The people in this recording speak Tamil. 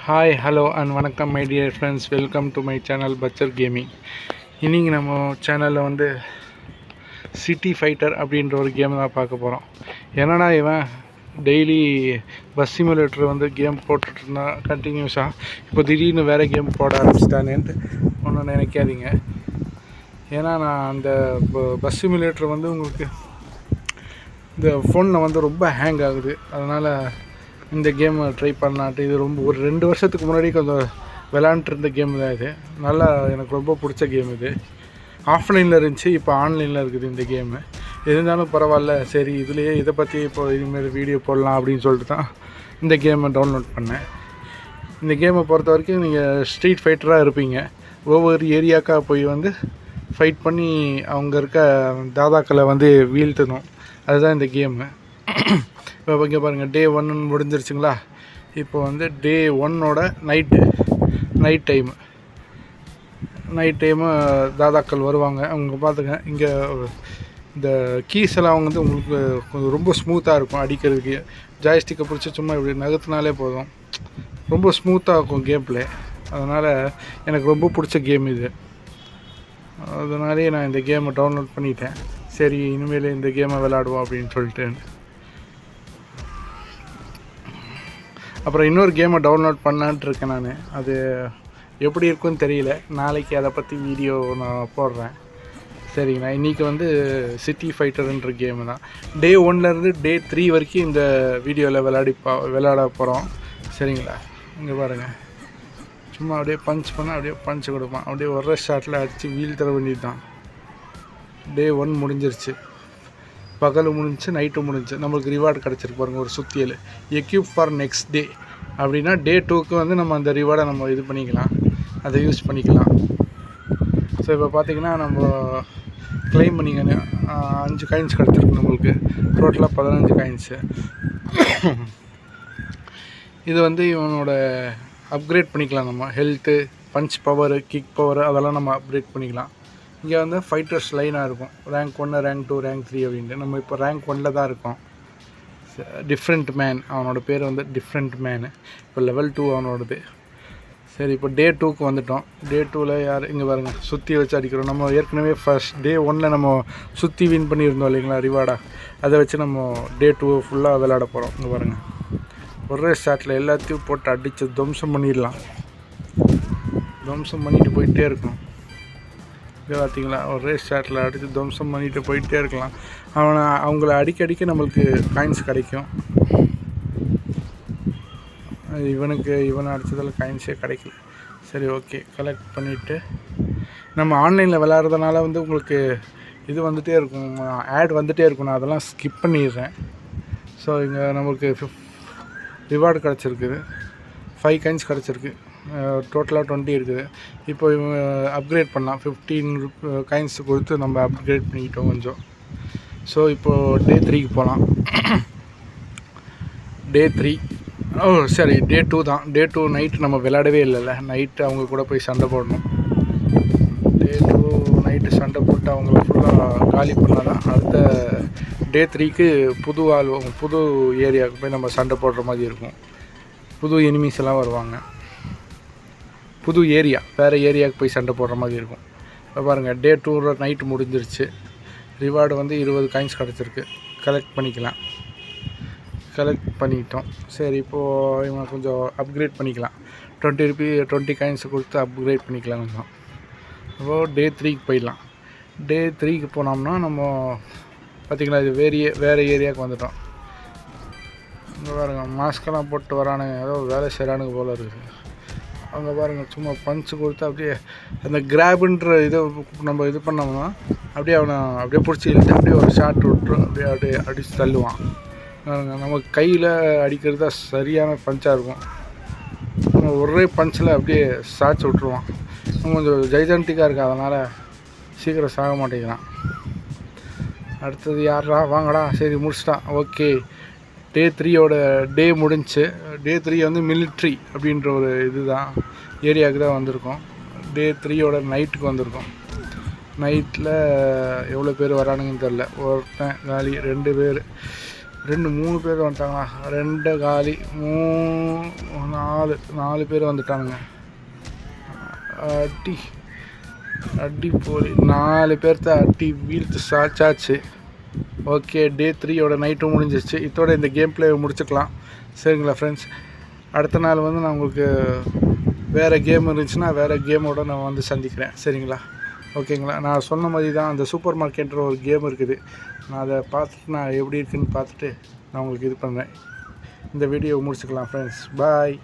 ஹாய் ஹலோ அண்ட் வணக்கம் my dear friends, welcome to my channel பச்சர் கேமிங். இன்றைக்கி நம்ம சேனலில் வந்து சிட்டி ஃபைட்டர் அப்படின்ற ஒரு கேம் தான் பார்க்க போகிறோம். என்னடா இவன் டெய்லி பஸ் சிமுலேட்டர் வந்து கேம் போட்டுட்ருந்தான் கண்டினியூஸாக, இப்போ திடீர்னு வேறு கேம் போட ஆரம்பிச்சிட்டானேன்ட்டு ஒன்றும் நினைக்காதீங்க. ஏன்னா நான் அந்த பஸ் சிமுலேட்டர் வந்து உங்களுக்கு இந்த ஃபோனில் வந்து ரொம்ப ஹேங் ஆகுது. அதனால் இந்த கேமை ட்ரை பண்ணலான்ட்டு இது ரொம்ப ஒரு 2 வருஷத்துக்கு முன்னாடி கொஞ்சம் விளாண்டுருந்த கேம் தான் இது. நல்லா எனக்கு ரொம்ப பிடிச்ச கேம் இது. ஆஃப்லைனில் இருந்துச்சு, இப்போ ஆன்லைனில் இருக்குது இந்த கேமு. இருந்தாலும் பரவாயில்ல, சரி இதுலேயே இதை பற்றி இப்போ இதுமாரி வீடியோ போடலாம் அப்படின்னு சொல்லிட்டு தான் இந்த கேமை டவுன்லோட் பண்ணேன். இந்த கேமை பொறுத்த வரைக்கும் நீங்கள் ஸ்ட்ரீட் ஃபைட்டராக இருப்பீங்க. ஒவ்வொரு ஏரியாக்காக போய் வந்து ஃபைட் பண்ணி அவங்க இருக்க தாதாக்களை வந்து வீழ்த்தணும். அதுதான் இந்த கேமு. இப்போ இங்கே பாருங்கள், டே 1 முடிஞ்சிருச்சுங்களா. இப்போ வந்து டே 1ஓட நைட் டைமு தாதாக்கள் வருவாங்க. அவங்க பார்த்துங்க, இங்கே இந்த கீஸ் எல்லாம் அவங்க வந்து உங்களுக்கு கொஞ்சம் ரொம்ப ஸ்மூத்தாக இருக்கும் அடிக்கிறதுக்கு. ஜாய்ஸ்டிக்கை பிடிச்சி சும்மா இப்படி நகர்த்தினாலே போதும், ரொம்ப ஸ்மூத்தாக இருக்கும் கேம் பிளே. அதனால் எனக்கு ரொம்ப பிடிச்ச கேம் இது. அதனாலே நான் இந்த கேமை டவுன்லோட் பண்ணிட்டேன். சரி, இனிமேல் இந்த கேமை விளையாடுவோம் அப்படின்னு சொல்லிட்டு. அப்புறம் இன்னொரு கேமை டவுன்லோட் பண்ணலான்ட்டு இருக்கேன் நான். அது எப்படி இருக்குன்னு தெரியல. நாளைக்கு அதை பற்றி வீடியோ நான் போடுறேன். சரிங்களா. இன்றைக்கி வந்து சிட்டி ஃபைட்டருன்ற கேமு தான். டே 1லேருந்து டே 3 வரைக்கும் இந்த வீடியோவில் விளையாட போகிறோம். சரிங்களா. இங்கே பாருங்கள், சும்மா அப்படியே பஞ்ச் பண்ணால் அப்படியே பஞ்ச் கொடுப்பான். அப்படியே ஒரே ஷாட்டில் அடித்து வீல் தர வேண்டியது தான். டே 1 முடிஞ்சிருச்சு. பகல் முடிஞ்சு, நைட்டு முடிஞ்சு. நம்மளுக்கு ரிவார்டு கிடச்சிருக்கு பாருங்கள், ஒரு சுத்தியல் எக்யூப் ஃபார் நெக்ஸ்ட் டே. அப்படின்னா டே 2க்கு வந்து நம்ம அந்த ரிவார்டை நம்ம இது பண்ணிக்கலாம், அதை யூஸ் பண்ணிக்கலாம். ஸோ இப்போ பார்த்திங்கன்னா நம்ம கிளைம் பண்ணிங்க 5 காயின்ஸ் கிடச்சிருக்கு நம்மளுக்கு. டோட்டலாக 15 காயின்ஸு. இது வந்து இவனோட அப்கிரேட் பண்ணிக்கலாம். நம்ம health, punch power, kick power அதெல்லாம் நம்ம அப்கிரேட் பண்ணிக்கலாம். இங்கே வந்து ஃபைட்டர்ஸ் லைனாக இருக்கும், ரேங்க் 1, ரேங்க் 2, ரேங்க் 3 அப்படின்ட்டு. நம்ம இப்போ ரேங்க் 1ல் தான் இருக்கோம். டிஃப்ரெண்ட் மேன், அவனோட பேர் வந்து டிஃப்ரெண்ட் மேனு. இப்போ லெவல் 2 அவனோடது. சரி, இப்போ டே 2க்கு வந்துட்டோம். டே 2ல் யார் இங்கே பாருங்கள், சுற்றி வச்சு அடிக்கிறோம். நம்ம ஏற்கனவே ஃபர்ஸ்ட் டே 1ல் நம்ம சுற்றி வின் பண்ணியிருந்தோம் இல்லைங்களா ரிவார்டாக. அதை வச்சு நம்ம டே 2 ஃபுல்லாக விளையாட போகிறோம். இங்கே பாருங்கள், ஒரே ஷாட்டில் எல்லாத்தையும் போட்டு அடித்து துவம்சம் பண்ணிடலாம். துவம்சம் பண்ணிட்டு போயிட்டே இருக்கணும். இங்கே பார்த்தீங்களா, ஒரே ஷாட்டில் அடித்து துவம்சம் பண்ணிட்டு போயிட்டே இருக்கலாம். அவங்கள அடிக்க நம்மளுக்கு காயின்ஸ் கிடைக்கும். இவனை அடித்ததில் காயின்ஸே கிடைக்கல. சரி, ஓகே. கலெக்ட் பண்ணிவிட்டு நம்ம ஆன்லைனில் விளையாடுறதுனால வந்து உங்களுக்கு இது வந்துகிட்டே இருக்கும், ஆட் வந்துகிட்டே இருக்கும். நான் அதெல்லாம் ஸ்கிப் பண்ணிடுறேன். ஸோ இங்கே நம்மளுக்கு ரிவார்டு கிடச்சிருக்குது. 5 காயின்ஸ் கிடச்சிருக்கு. டோட்டலாக 20 இருக்குது. இப்போ இவங்க அப்கிரேட் பண்ணலாம். 15 காயின்ஸ் கொடுத்து நம்ம அப்கிரேட் பண்ணிக்கிட்டோம் கொஞ்சம். ஸோ இப்போது டே 3க்கு போகலாம். டே 3 சரி, டே 2 தான். டே 2 நைட்டு நம்ம விளையாடவே இல்லைல்ல. நைட்டு அவங்க கூட போய் சண்டை போடணும். டே 2 நைட்டு சண்டை போட்டு அவங்கள ஃபுல்லாக காலி பண்ணால் தான் அடுத்த டே 3க்கு புது ஏரியாவுக்கு போய் நம்ம சண்டை போடுற மாதிரி இருக்கும். புது எனிமீஸ் எல்லாம் வருவாங்க. புது ஏரியா, வேறு ஏரியாவுக்கு போய் சண்டை போடுற மாதிரி இருக்கும். இப்போ பாருங்கள், டே 2 நைட்டு முடிஞ்சிருச்சு. ரிவார்டு வந்து 20 காயின்ஸ் கிடச்சிருக்கு. கலெக்ட் பண்ணிக்கிட்டோம். சரி, இப்போது இவங்க கொஞ்சம் அப்கிரேட் பண்ணிக்கலாம். 20 காயின்ஸ் கொடுத்து அப்கிரேட் பண்ணிக்கலாம் கொஞ்சம். இப்போது டே 3க்கு போயிடலாம். டே 3க்கு போனோம்னா நம்ம பார்த்திங்களா, இது வேறு ஏரியாவுக்கு வந்துட்டோம். இங்கே பாருங்கள், மாஸ்கெல்லாம் போட்டு வரானுங்க, ஏதோ வேலை செய்கிறானுங்க போல் இருக்குது. அவங்க பாருங்கள், சும்மா பஞ்சு கொடுத்து அப்படியே அந்த கிராபுன்ற இதை நம்ம இது பண்ணோம்னா அவனை அப்படியே பிடிச்சி இழுத்து அப்படியே ஒரு ஷாட் விட்டுரும். அப்படியே அடித்து தள்ளுவான். நமக்கு கையில் அடிக்கிறது தான் சரியான பஞ்சாக இருக்கும். நம்ம ஒரே பஞ்சில் அப்படியே சாய்ச்சி விட்ருவான். கொஞ்சம் ஜைஜான்டிக்காக இருக்குது, அதனால் சீக்கிரம் சாக மாட்டேங்கிறான். அடுத்தது யாரா, வாங்கடா. சரி, முடிச்சிட்டான். ஓகே, டே 3யோட டே முடிஞ்சு. டே 3 வந்து மிலிட்ரி அப்படின்ற ஒரு இதுதான் ஏரியாவுக்கு தான் வந்திருக்கோம். டே 3யோட நைட்டுக்கு வந்திருக்கோம். நைட்டில் எவ்வளோ பேர் வரானுங்கன்னு தெரில. ஒருத்தன் காலி, 2 பேர். 3 பேர் வந்துட்டாங்களா? 2 காலி, 4 பேர் வந்துட்டானுங்க. அடி போலி 4 பேர்த்த அடி வீழ்த்து சாச்சாச்சு. ஓகே, டே 3யோட நைட்டும் முடிஞ்சிச்சு. இதோட இந்த கேம் பிளே முடிச்சுக்கலாம். சரிங்களா ஃப்ரெண்ட்ஸ்? அடுத்த நாள் வந்து நான் உங்களுக்கு வேறு கேம் இருந்துச்சுன்னா வேறு கேமோட நான் வந்து சந்திக்கிறேன். சரிங்களா? ஓகேங்களா? நான் சொன்ன மாதிரி தான் அந்த சூப்பர் மார்க்கெட்ன்ற ஒரு கேம் இருக்குது. நான் அதை பார்த்துட்டு நான் எப்படி இருக்குதுன்னு பார்த்துட்டு நான் உங்களுக்கு இது பண்ணுறேன். இந்த வீடியோ முடிச்சுக்கலாம் ஃப்ரெண்ட்ஸ். பாய்.